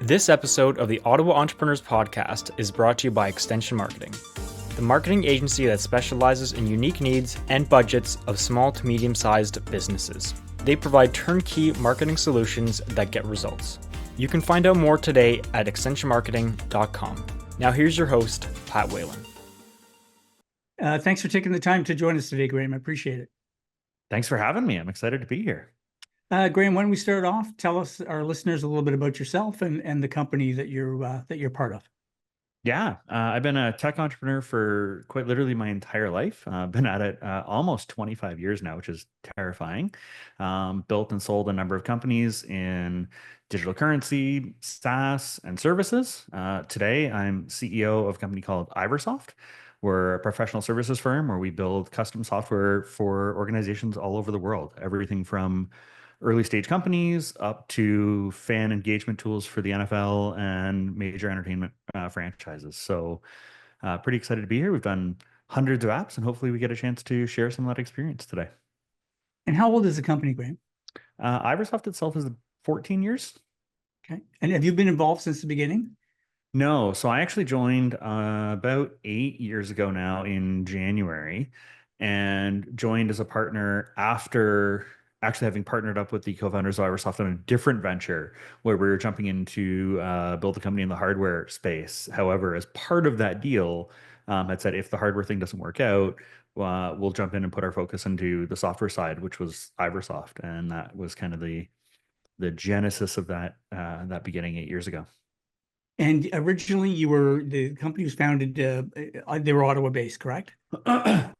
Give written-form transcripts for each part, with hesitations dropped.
This episode of the Ottawa Entrepreneurs Podcast is brought to you by Extension Marketing, the marketing agency that specializes in unique needs and budgets of small to medium-sized businesses. They provide turnkey marketing solutions that get results. You can find out more today at extensionmarketing.com. Now here's your host, Pat Whalen. Thanks for taking the time to join us today, Graeme. I appreciate it. Thanks for having me. I'm excited to be here. Graeme, when we start off, tell us, our listeners, a little bit about yourself and the company that you're part of. Yeah, I've been a tech entrepreneur for quite literally my entire life. I've been at it almost 25 years now, which is terrifying. Built and sold a number of companies in digital currency, SaaS, and services. Today, I'm CEO of a company called Iversoft. We're a professional services firm where we build custom software for organizations all over the world. Everything from early stage companies up to fan engagement tools for the NFL and major entertainment franchises. So pretty excited to be here. We've done hundreds of apps and hopefully we get a chance to share some of that experience today. And how old is the company, Graeme? Iversoft itself is 14 years. Okay. And have you been involved since the beginning? No. So I actually joined about 8 years ago now in January and joined as a partner after actually having partnered up with the co-founders of Iversoft on a different venture where we were jumping into build a company in the hardware space. However, as part of that deal, had said if the hardware thing doesn't work out, we'll jump in and put our focus into the software side, which was Iversoft, and that was kind of the genesis of that beginning 8 years ago. And originally, the company was founded. They were Ottawa based, correct?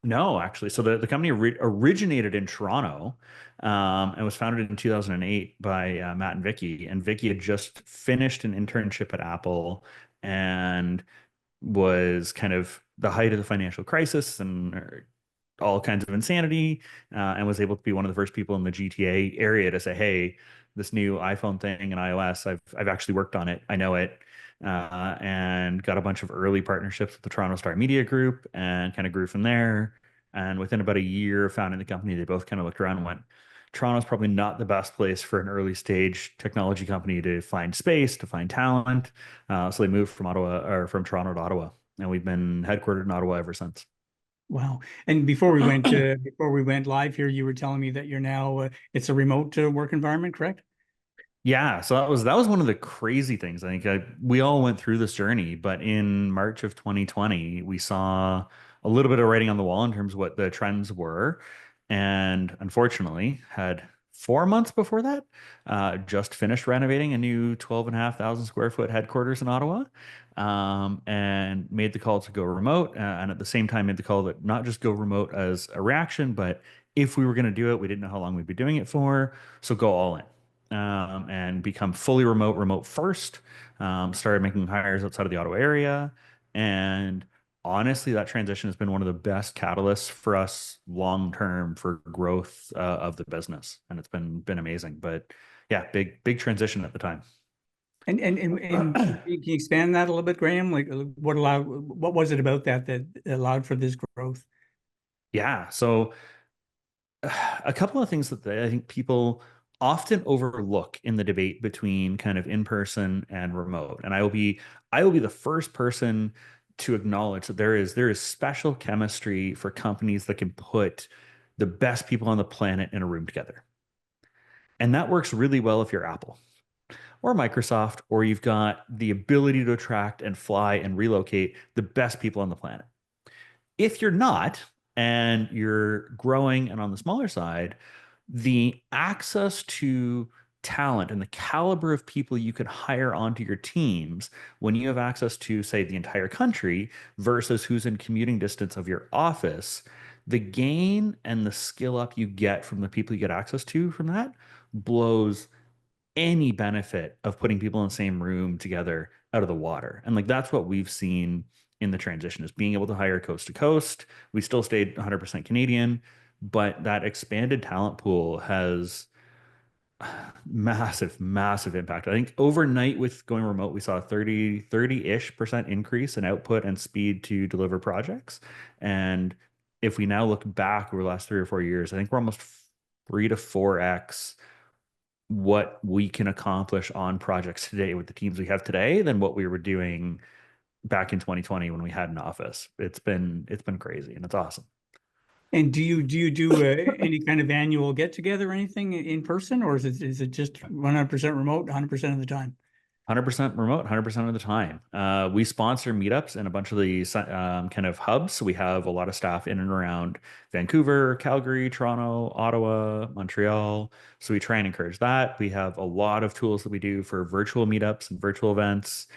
No, actually. So the company originated in Toronto and was founded in 2008 by Matt and Vicky. And Vicky had just finished an internship at Apple and was kind of the height of the financial crisis and all kinds of insanity, and was able to be one of the first people in the GTA area to say, "Hey, this new iPhone thing and iOS, I've actually worked on it. I know it." And got a bunch of early partnerships with the Toronto Star Media Group and kind of grew from there. And within about a year of founding the company, they both kind of looked around and went, Toronto's probably not the best place for an early stage technology company to find space, to find talent. So they moved from Toronto to Ottawa, and we've been headquartered in Ottawa ever since. Wow! And before we went live here, you were telling me that you're now it's a remote work environment, correct? Yeah, so that was one of the crazy things. I think we all went through this journey, but in March of 2020, we saw a little bit of writing on the wall in terms of what the trends were, and unfortunately, had 4 months before that, just finished renovating a new 12,500 square foot headquarters in Ottawa, and made the call to go remote, and at the same time made the call that not just go remote as a reaction, but if we were going to do it, we didn't know how long we'd be doing it for, so go all in. And become fully remote first. Started making hires outside of the Ottawa area. And honestly, that transition has been one of the best catalysts for us long term for growth of the business. And it's been amazing. But yeah, big transition at the time. And can you expand that a little bit, Graeme? Like what was it about that allowed for this growth? Yeah. So a couple of things that I think people often overlook in the debate between kind of in-person and remote. And I will be the first person to acknowledge that there is special chemistry for companies that can put the best people on the planet in a room together. And that works really well if you're Apple or Microsoft, or you've got the ability to attract and fly and relocate the best people on the planet. If you're not, and you're growing and on the smaller side, the access to talent and the caliber of people you could hire onto your teams when you have access to, say, the entire country versus who's in commuting distance of your office, the gain and the skill up you get from the people you get access to from that blows any benefit of putting people in the same room together out of the water. And like that's what we've seen in the transition, is being able to hire coast to coast. We still stayed 100% Canadian, but that expanded talent pool has massive impact. I think overnight with going remote, we saw a 30-ish% increase in output and speed to deliver projects. And if we now look back over the last 3 or 4 years, I think we're almost 3 to 4x what we can accomplish on projects today with the teams we have today than what we were doing back in 2020 when we had an office. It's been crazy and it's awesome. And do any kind of annual get together or anything in person, or is it just 100% remote 100% of the time? 100% remote, 100% of the time. We sponsor meetups in a bunch of the kind of hubs. So we have a lot of staff in and around Vancouver, Calgary, Toronto, Ottawa, Montreal. So we try and encourage that. We have a lot of tools that we do for virtual meetups and virtual events.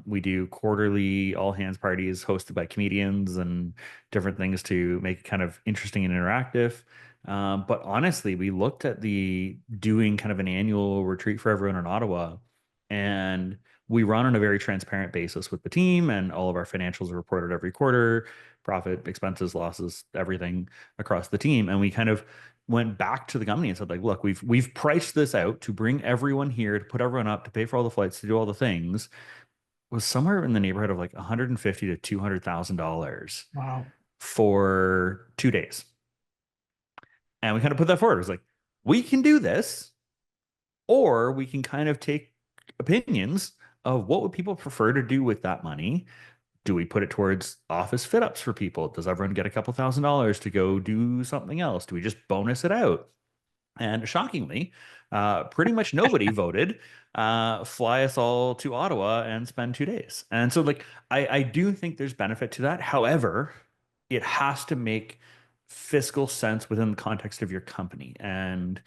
We do quarterly all hands parties hosted by comedians and different things to make it kind of interesting and interactive. But honestly, we looked at the doing kind of an annual retreat for everyone in Ottawa, and we run on a very transparent basis with the team, and all of our financials are reported every quarter, profit, expenses, losses, everything across the team. And we kind of went back to the company and said, like, look, we've priced this out to bring everyone here, to put everyone up, to pay for all the flights, to do all the things, was somewhere in the neighborhood of like $150,000 to $200,000 Wow. for 2 days. And we kind of put that forward. It was like, we can do this, or we can kind of take opinions of what would people prefer to do with that money. Do we put it towards office fit ups for people? Does everyone get a couple $1,000s to go do something else? Do we just bonus it out? And shockingly, pretty much nobody voted fly us all to Ottawa and spend 2 days. And so, like, I do think there's benefit to that. However, it has to make fiscal sense within the context of your company. And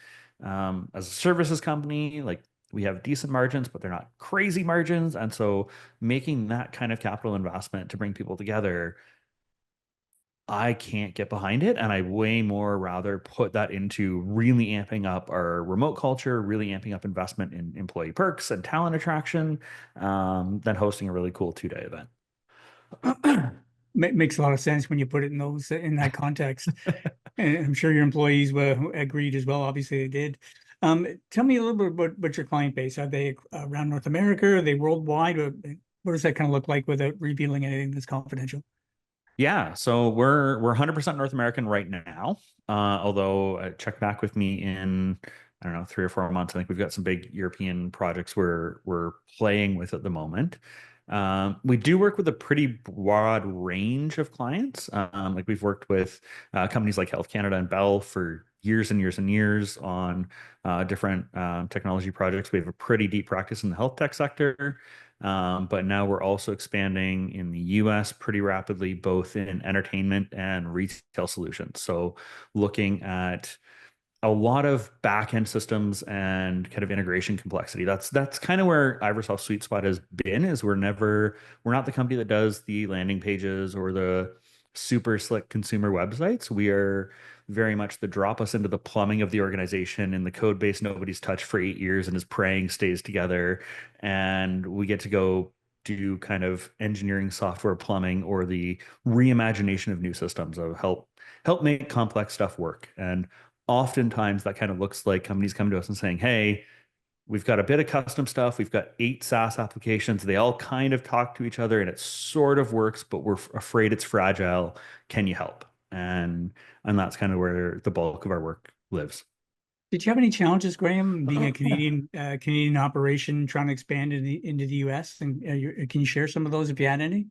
as a services company, like, we have decent margins, but they're not crazy margins. And so making that kind of capital investment to bring people together, I can't get behind it. And I way more rather put that into really amping up our remote culture, really amping up investment in employee perks and talent attraction, than hosting a really cool 2-day event. Makes a lot of sense when you put it in that context. And I'm sure your employees agreed as well. Obviously, they did. Tell me a little bit about your client base. Are they around North America? Are they worldwide? What does that kind of look like without revealing anything that's confidential? Yeah, so we're 100% North American right now. Although check back with me in, I don't know, 3 or 4 months. I think we've got some big European projects we're playing with at the moment. We do work with a pretty broad range of clients. Like, we've worked with companies like Health Canada and Bell for years and years and years on different technology projects. We have a pretty deep practice in the health tech sector. But now we're also expanding in the US pretty rapidly, both in entertainment and retail solutions. So looking at a lot of back-end systems and kind of integration complexity. That's kind of where Iversoft's sweet spot has been, is we're not the company that does the landing pages or the super slick consumer websites. We are very much the drop us into the plumbing of the organization, and the code base nobody's touched for 8 years and is praying stays together. And we get to go do kind of engineering software plumbing or the reimagination of new systems of help make complex stuff work. And oftentimes that kind of looks like companies come to us and saying, hey, we've got a bit of custom stuff. We've got 8 SaaS applications. They all kind of talk to each other and it sort of works, but we're afraid it's fragile. Can you help? And that's kind of where the bulk of our work lives. Did you have any challenges, Graeme, being a Canadian operation trying to expand into the US? And can you share some of those if you had any?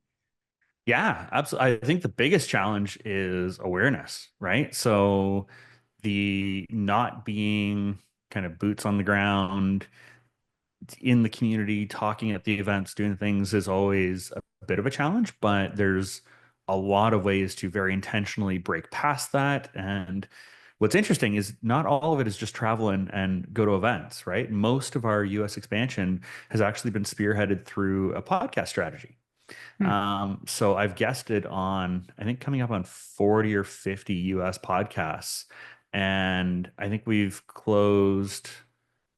Yeah, absolutely. I think the biggest challenge is awareness, right? So the not being kind of boots on the ground in the community, talking at the events, doing things is always a bit of a challenge, but there's a lot of ways to very intentionally break past that. And what's interesting is not all of it is just travel and go to events, right? Most of our US expansion has actually been spearheaded through a podcast strategy. So I've guested on, I think, coming up on 40 or 50 US podcasts. And I think we've closed,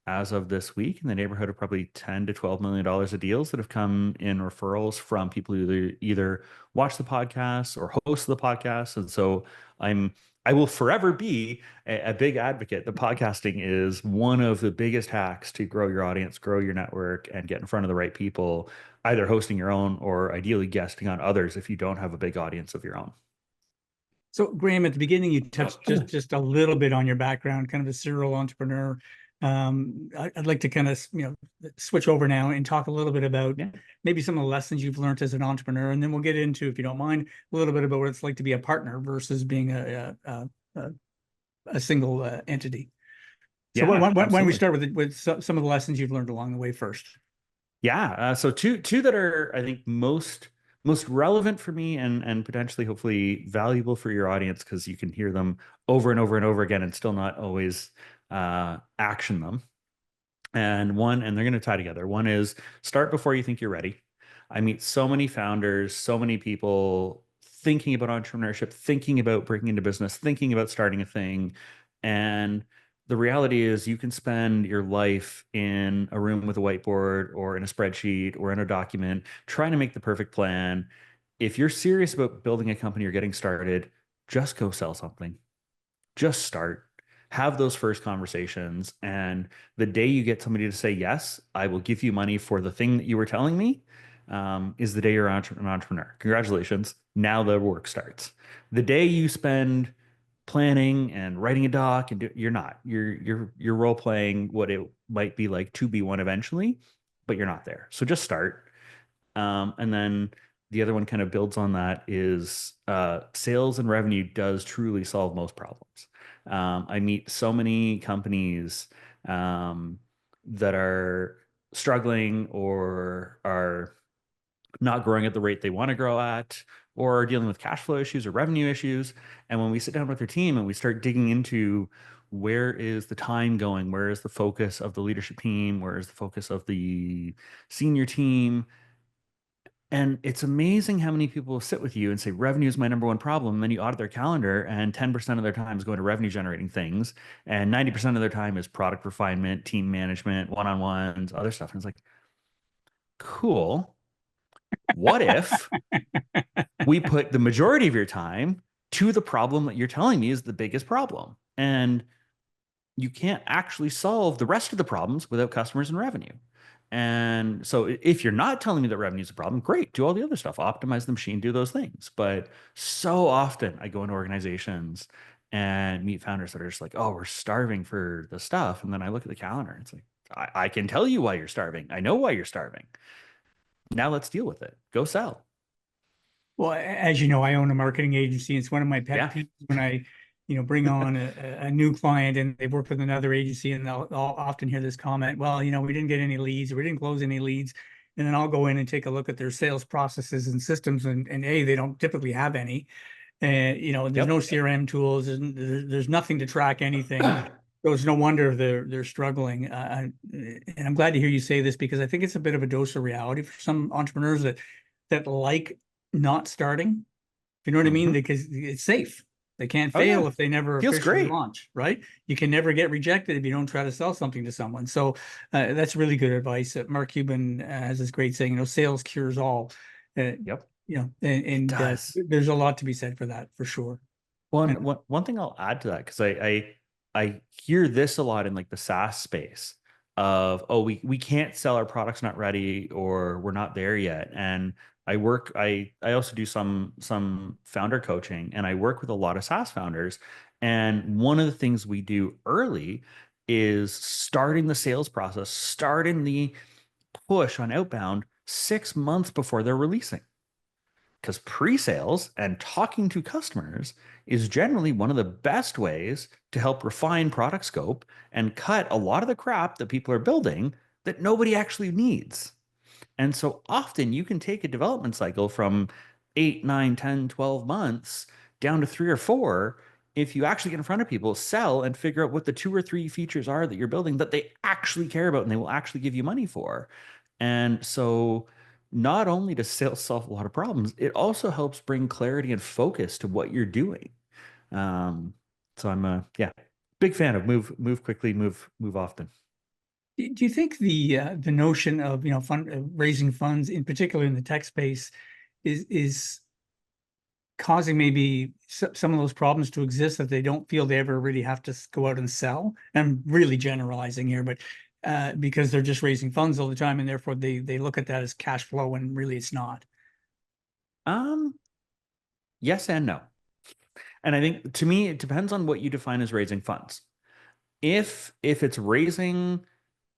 as of this week, in the neighborhood of probably $10 to $12 million of deals that have come in referrals from people who either watch the podcast or host the podcast. And so I will forever be a big advocate. The podcasting is one of the biggest hacks to grow your audience, grow your network, and get in front of the right people, either hosting your own or ideally guesting on others if you don't have a big audience of your own. So, Graeme, at the beginning, you touched just a little bit on your background, kind of a serial entrepreneur. I'd like to kind of, switch over now and talk a little bit about Yeah. maybe some of the lessons you've learned as an entrepreneur, and then we'll get into, if you don't mind, a little bit about what it's like to be a partner versus being a single entity. So Yeah, why don't we absolutely. start with some of the lessons you've learned along the way first? Yeah. So two that are, I think, most relevant for me and potentially hopefully valuable for your audience, because you can hear them over and over and over again and still not always action them. And they're going to tie together. One is start before you think you're ready. I meet so many founders, so many people thinking about entrepreneurship, thinking about breaking into business, thinking about starting a thing. And the reality is you can spend your life in a room with a whiteboard or in a spreadsheet or in a document trying to make the perfect plan. If you're serious about building a company or getting started, just go sell something. Just start. Have those first conversations. And the day you get somebody to say, yes, I will give you money for the thing that you were telling me, is the day you're an entrepreneur. Congratulations. Now the work starts. The day you spend planning and writing a doc you're not. You're role playing what it might be like to be one eventually, but you're not there. So just start. And then the other one kind of builds on that is sales and revenue does truly solve most problems. I meet so many companies that are struggling or are not growing at the rate they want to grow at, or are dealing with cash flow issues or revenue issues. And when we sit down with their team and we start digging into where is the time going, where is the focus of the leadership team, where is the focus of the senior team, and it's amazing how many people will sit with you and say, revenue is my number one problem. And then you audit their calendar, and 10% of their time is going to revenue generating things. And 90% of their time is product refinement, team management, one-on-ones, other stuff. And it's like, cool. What if we put the majority of your time to the problem that you're telling me is the biggest problem? And you can't actually solve the rest of the problems without customers and revenue. And so if you're not telling me that revenue is a problem, great, do all the other stuff, optimize the machine, do those things. But so often I go into organizations and meet founders that are just like, oh, we're starving for the stuff. And then I look at the calendar and it's like, I can tell you why you're starving. I know why you're starving. Now let's deal with it. Go sell. Well, as you know, I own a marketing agency. It's one of my pet Yeah. peeves when I, bring on a new client and they've worked with another agency, and I'll often hear this comment, well, we didn't get any leads, or we didn't close any leads. And then I'll go in and take a look at their sales processes and systems, and they don't typically have any. And, there's no Yep. CRM tools, there's nothing to track anything. So it's no wonder they're struggling. And I'm glad to hear you say this, because I think it's a bit of a dose of reality for some entrepreneurs that like not starting. You know what I mean? Mhm. Because it's safe. They can't Oh yeah. fail if they never Feels officially great. launch, right? You can never get rejected if you don't try to sell something to someone. So that's really good advice. Mark Cuban has this great saying, sales cures all. Yep. It And does. there's a lot to be said for that, for sure. One thing I'll add to that, because I hear this a lot in like the SaaS space of, oh, we can't sell, our product's not ready, or we're not there yet. And I also do some founder coaching, and I work with a lot of SaaS founders. And one of the things we do early is starting the sales process, starting the push on outbound 6 months before they're releasing. Because pre-sales and talking to customers is generally one of the best ways to help refine product scope and cut a lot of the crap that people are building that nobody actually needs. And so often you can take a development cycle from 8, 9, 10, 12 months down to 3 or 4 if you actually get in front of people, sell, and figure out what the 2 or 3 features are that you're building that they actually care about and they will actually give you money for. And so not only does sales solve a lot of problems, it also helps bring clarity and focus to what you're doing. So I'm a big fan of move quickly, move often. Do you think the notion of raising funds, in particular in the tech space, is causing maybe some of those problems to exist, that they don't feel they ever really have to go out and sell? I'm really generalizing here, but because they're just raising funds all the time, and therefore they look at that as cash flow, and really it's not. Um, yes and no. And I think, to me, it depends on what you define as raising funds. If it's raising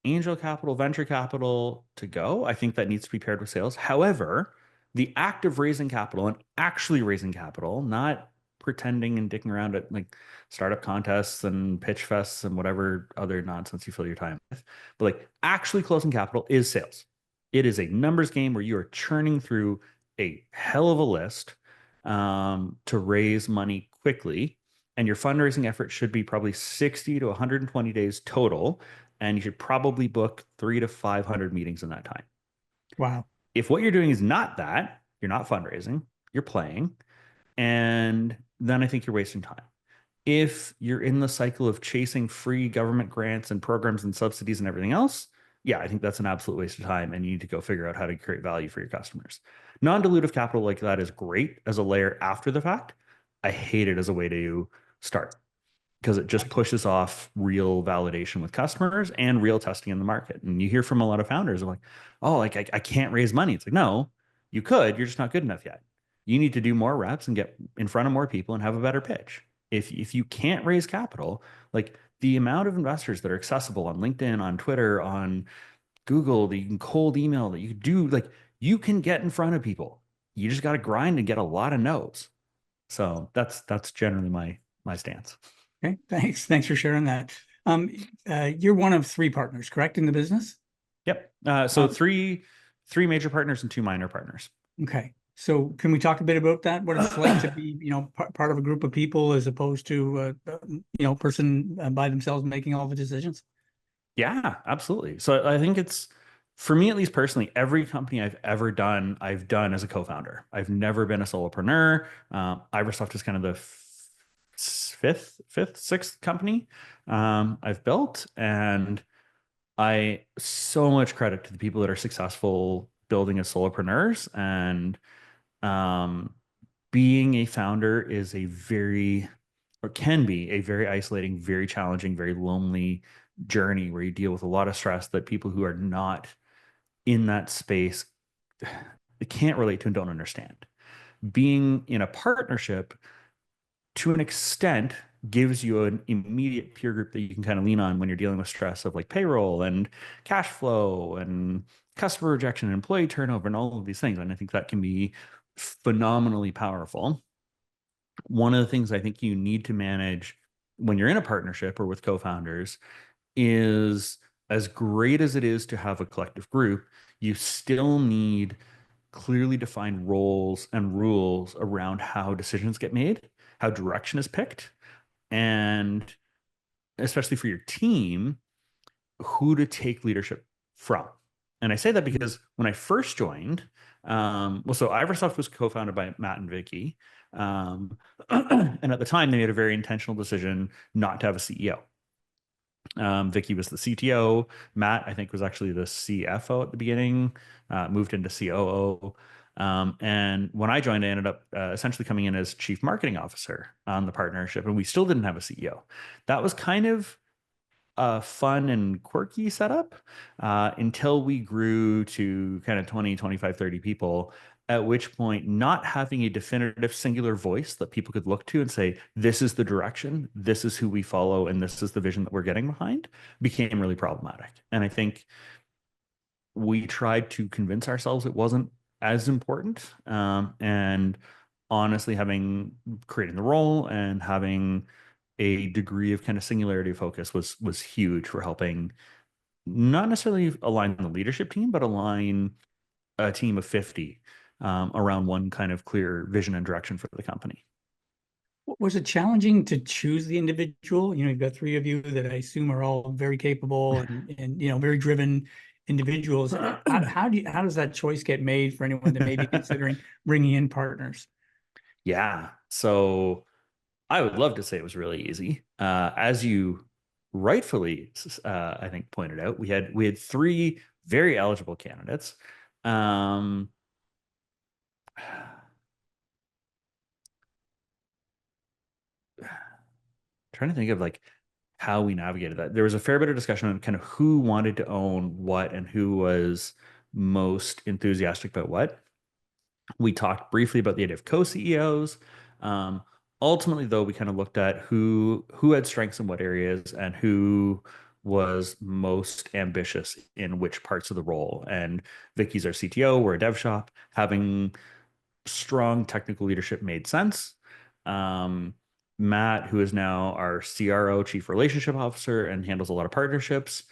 angel capital, venture capital to go, I think that needs to be paired with sales. However, the act of raising capital and actually raising capital, not pretending and dicking around at like startup contests and pitch fests and whatever other nonsense you fill your time with, but like actually closing capital is sales. It is a numbers game where you are churning through a hell of a list to raise money quickly. And your fundraising effort should be probably 60 to 120 days total. And you should probably book 300 to 500 meetings in that time. Wow. If what you're doing is not that, you're not fundraising, you're playing. And then I think you're wasting time. If you're in the cycle of chasing free government grants and programs and subsidies and everything else, yeah, I think that's an absolute waste of time. And you need to go figure out how to create value for your customers. Non-dilutive capital like that is great as a layer after the fact. I hate it as a way to start, because it just pushes off real validation with customers and real testing in the market. And you hear from a lot of founders like, oh, like I can't raise money. It's like, no, you could, you're just not good enough yet. You need to do more reps and get in front of more people and have a better pitch. If you can't raise capital, like the amount of investors that are accessible on LinkedIn, on Twitter, on Google, that you can cold email, that you do, like you can get in front of people. You just got to grind and get a lot of no's. So that's generally my stance. Okay, thanks. Thanks for sharing that. You're one of 3 partners, correct, in the business? Yep. So three major partners and 2 minor partners. Okay. So can we talk a bit about that? What it's like to be, part of a group of people as opposed to, person by themselves making all the decisions? Yeah, absolutely. So I think it's, for me, at least personally, every company I've ever done, I've done as a co-founder. I've never been a solopreneur. Iversoft is kind of the fifth, sixth company I've built. And I so much credit to the people that are successful building as solopreneurs. And being a founder is can be a very isolating, very challenging, very lonely journey where you deal with a lot of stress that people who are not in that space, they can't relate to and don't understand. Being in a partnership, to an extent, gives you an immediate peer group that you can kind of lean on when you're dealing with stress of like payroll and cash flow and customer rejection and employee turnover and all of these things. And I think that can be phenomenally powerful. One of the things I think you need to manage when you're in a partnership or with co-founders is, as great as it is to have a collective group, you still need clearly defined roles and rules around how decisions get made, how direction is picked, and especially for your team, who to take leadership from. And I say that because when I first joined, so Iversoft was co-founded by Matt and Vicky. And at the time, they made a very intentional decision not to have a CEO. Vicky was the CTO. Matt, I think, was actually the CFO at the beginning, moved into COO. And when I joined, I ended up essentially coming in as chief marketing officer on the partnership, and we still didn't have a CEO. That was kind of a fun and quirky setup until we grew to kind of 20, 25, 30 people, at which point not having a definitive singular voice that people could look to and say, this is the direction, this is who we follow, and this is the vision that we're getting behind, became really problematic. And I think we tried to convince ourselves it wasn't as important. And honestly, creating the role and having a degree of kind of singularity of focus was huge for helping not necessarily align the leadership team, but align a team of 50 around one kind of clear vision and direction for the company. Was it challenging to choose the individual? You've got 3 of you that I assume are all very capable and very driven individuals. How does that choice get made for anyone that may be considering bringing in partners? Yeah. So I would love to say it was really easy. As you rightfully, I think, pointed out, we had 3 very eligible candidates. Trying to think of like how we navigated that. There was a fair bit of discussion on kind of who wanted to own what and who was most enthusiastic about what. We talked briefly about the idea of co-CEOs. ultimately, though, we kind of looked at who had strengths in what areas and who was most ambitious in which parts of the role. And Vicky's our CTO, we're a dev shop. Having strong technical leadership made sense. Matt, who is now our CRO, Chief Relationship Officer, and handles a lot of partnerships,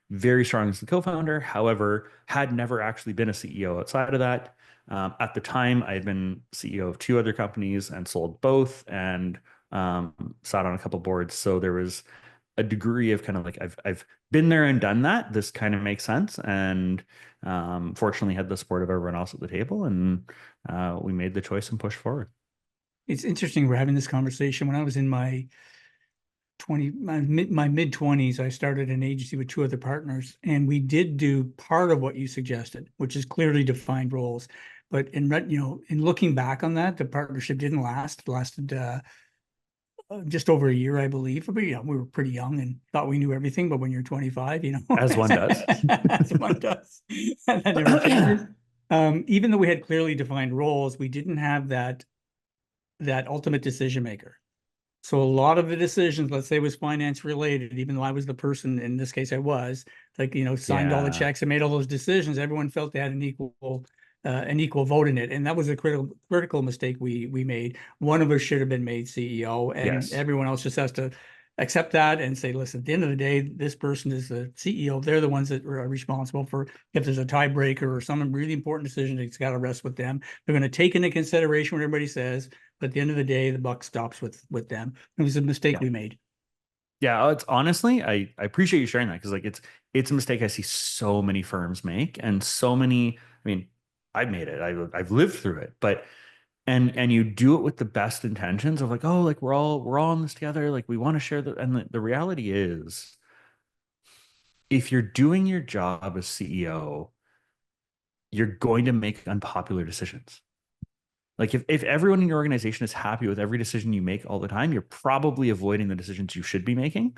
very strong as the co-founder, however, had never actually been a CEO outside of that. At the time, I had been CEO of 2 other companies and sold both, and sat on a couple boards. So there was a degree of kind of like, I've been there and done that. This kind of makes sense. And fortunately had the support of everyone else at the table, and we made the choice and pushed forward. It's interesting we're having this conversation. When I was in my mid-20s, I started an agency with 2 other partners, and we did do part of what you suggested, which is clearly defined roles. But in looking back on that, the partnership didn't last. It lasted just over a year, I believe. But we were pretty young and thought we knew everything. But when you're 25, As one does. as one does, and that never changes. Even though we had clearly defined roles, we didn't have that ultimate decision maker. So a lot of the decisions, let's say, was finance related, even though I was the person, in this case I was, signed all the checks and made all those decisions, everyone felt they had an equal vote in it. And that was a critical mistake we made. One of us should have been made CEO, and everyone else just has to accept that and say, listen, at the end of the day, this person is the CEO. They're the ones that are responsible for if there's a tiebreaker or some really important decision, it's got to rest with them. They're going to take into consideration what everybody says, but at the end of the day, the buck stops with them. It was a mistake we made. Yeah, it's honestly, I appreciate you sharing that, because it's a mistake I see so many firms make, and so many, I've made it, I've lived through it, but and you do it with the best intentions of we're all in this together, we want to share and the reality is, if you're doing your job as CEO, you're going to make unpopular decisions. If everyone in your organization is happy with every decision you make all the time, you're probably avoiding the decisions you should be making.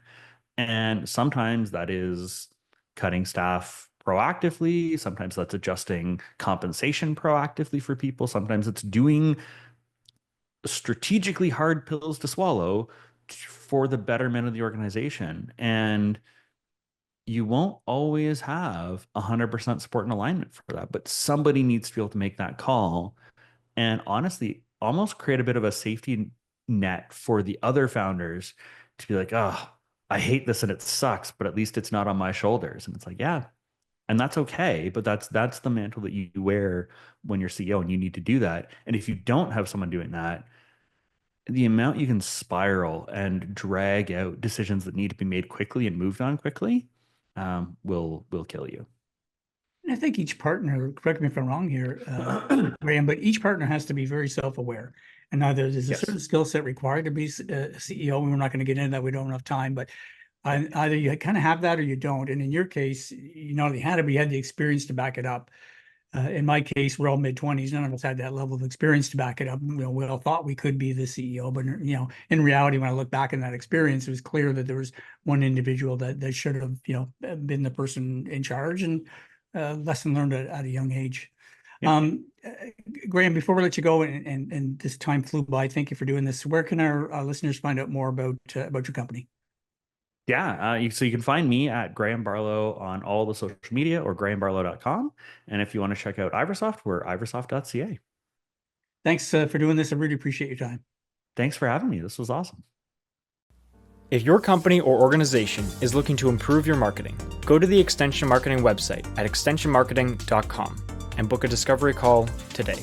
And sometimes that is cutting staff proactively. Sometimes that's adjusting compensation proactively for people. Sometimes it's doing strategically hard pills to swallow for the betterment of the organization. And you won't always have 100% support and alignment for that, but somebody needs to be able to make that call and honestly almost create a bit of a safety net for the other founders to be like, oh, I hate this and it sucks, but at least it's not on my shoulders. And it's yeah. And that's okay, but that's the mantle that you wear when you're CEO, and you need to do that. And if you don't have someone doing that, the amount you can spiral and drag out decisions that need to be made quickly and moved on quickly will kill you. I think each partner, correct me if I'm wrong here, Graeme, but each partner has to be very self-aware. And either there's a certain skill set required to be a CEO, and we're not going to get into that, we don't have enough time, but either you kind of have that or you don't. And in your case, you not only had it, but you had the experience to back it up. In my case, we're all mid-20s. None of us had that level of experience to back it up. We all thought we could be the CEO, but in reality, when I look back in that experience, it was clear that there was one individual that should have, been the person in charge, and lesson learned at a young age. Yeah. Graeme, before we let you go, and this time flew by, thank you for doing this. Where can our listeners find out more about your company? Yeah, so you can find me at Graeme Barlow on all the social media, or graemebarlow.com. And if you want to check out Iversoft, we're iversoft.ca. Thanks for doing this. I really appreciate your time. Thanks for having me. This was awesome. If your company or organization is looking to improve your marketing, go to the Extension Marketing website at extensionmarketing.com and book a discovery call today.